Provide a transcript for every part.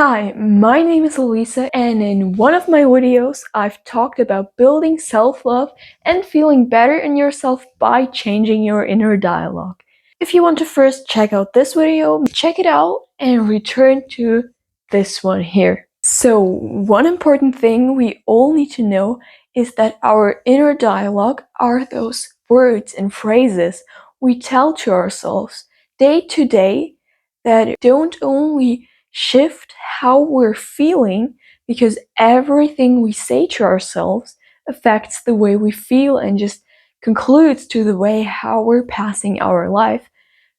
Hi, my name is Elisa, and in one of my videos, I've talked about building self-love and feeling better in yourself by changing your inner dialogue. If you want to first check out this video, check it out and return to this one here. So, one important thing we all need to know is that our inner dialogue are those words and phrases we tell to ourselves day to day that don't only shift how we're feeling, because everything we say to ourselves affects the way we feel and just concludes to the way how we're passing our life.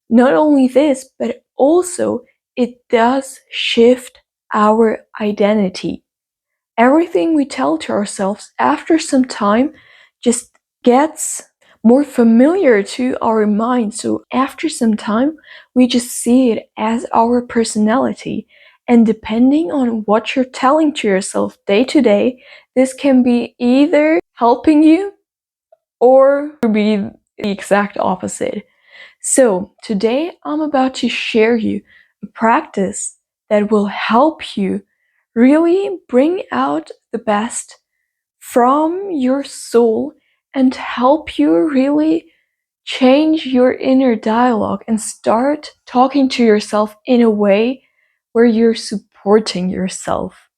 Not only this, but also it does shift our identity. Everything we tell to ourselves after some time just gets more familiar to our mind. So after some time, we just see it as our personality. And depending on what you're telling to yourself day to day, this can be either helping you or be the exact opposite. So today I'm about to share you a practice that will help you really bring out the best from your soul and help you really change your inner dialogue and start talking to yourself in a way where you're supporting yourself.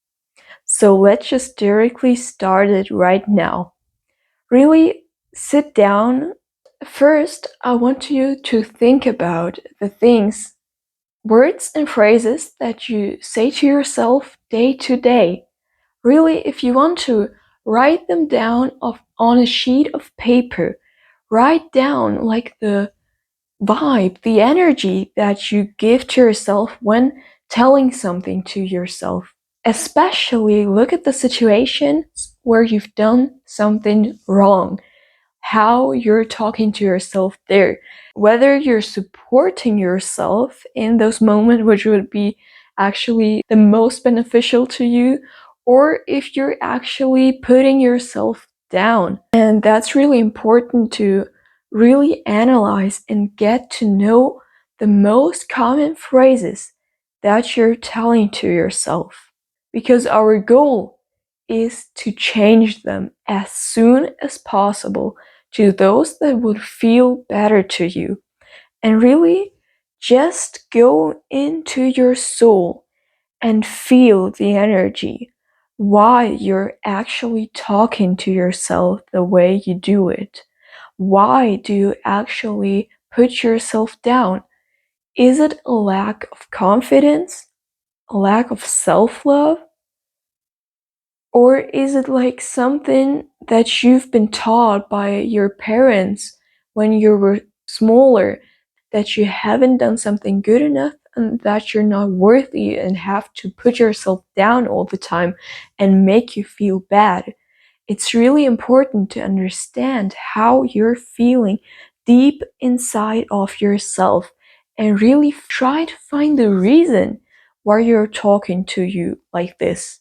So let's just directly start it right now. Really sit down. First, I want you to think about the things, words and phrases that you say to yourself day to day. Really, if you want to write them down on a sheet of paper, write down like the vibe, the energy that you give to yourself when telling something to yourself. Especially look at the situations where you've done something wrong, how you're talking to yourself there, whether you're supporting yourself in those moments, which would be actually the most beneficial to you, or if you're actually putting yourself down. And that's really important to really analyze and get to know the most common phrases that you're telling to yourself. Because our goal is to change them as soon as possible to those that would feel better to you. And really just go into your soul and feel the energy, why you're actually talking to yourself the way you do it. Why do you actually put yourself down? Is it a lack of confidence? A lack of self-love? Or is it like something that you've been taught by your parents when you were smaller, that you haven't done something good enough and that you're not worthy and have to put yourself down all the time and make you feel bad? It's really important to understand how you're feeling deep inside of yourself and really try to find the reason why you're talking to you like this.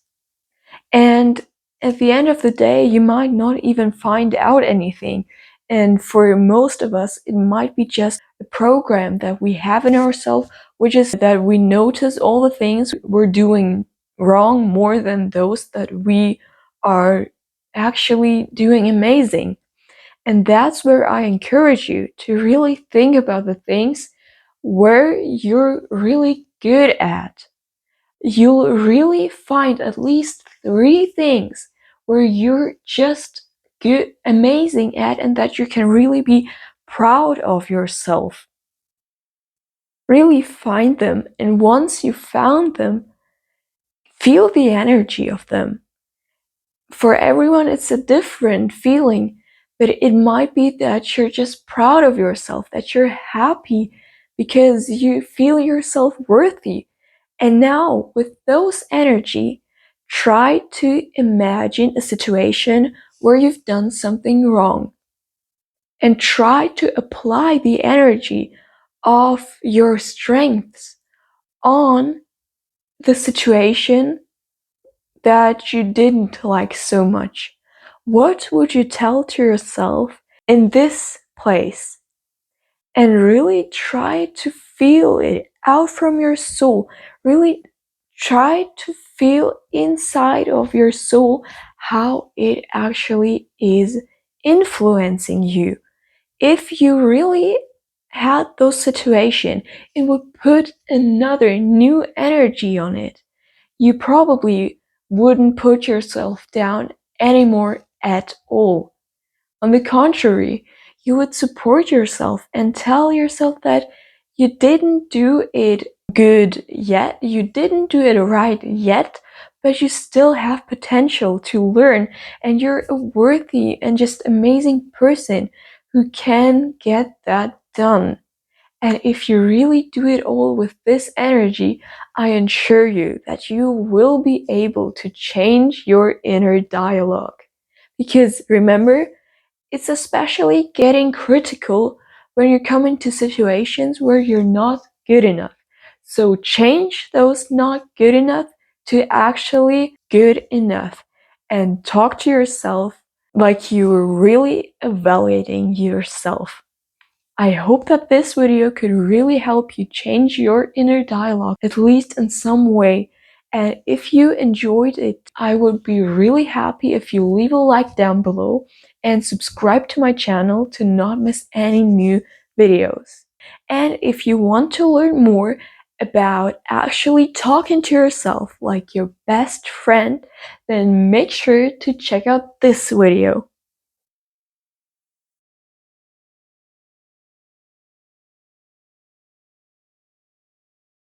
And at the end of the day, you might not even find out anything. And for most of us, it might be just a program that we have in ourselves, which is that we notice all the things we're doing wrong more than those that we are actually doing amazing. And that's where I encourage you to really think about the things where you're really good at. You'll really find at least 3 things where you're just good, amazing at, and that you can really be proud of yourself. Really find them, and once you found them, feel the energy of them. For everyone, it's a different feeling, but it might be that you're just proud of yourself, that you're happy because you feel yourself worthy. And now, with those energy, try to imagine a situation where you've done something wrong. And try to apply the energy of your strengths on the situation that you didn't like so much. What would you tell to yourself in this place? And really try to feel it out from your soul. Really try to feel inside of your soul how it actually is influencing you. If you really had those situations, it would put another new energy on it. You probably wouldn't put yourself down anymore at all. On the contrary, you would support yourself and tell yourself that you didn't do it good yet, you didn't do it right yet, but you still have potential to learn, and you're a worthy and just amazing person who can get that done. And if you really do it all with this energy, I assure you that you will be able to change your inner dialogue. Because remember, it's especially getting critical when you come into situations where you're not good enough. So change those not good enough to actually good enough and talk to yourself like you're really evaluating yourself. I hope that this video could really help you change your inner dialogue, at least in some way. And if you enjoyed it, I would be really happy if you leave a like down below and subscribe to my channel to not miss any new videos. And if you want to learn more about actually talking to yourself like your best friend, then make sure to check out this video.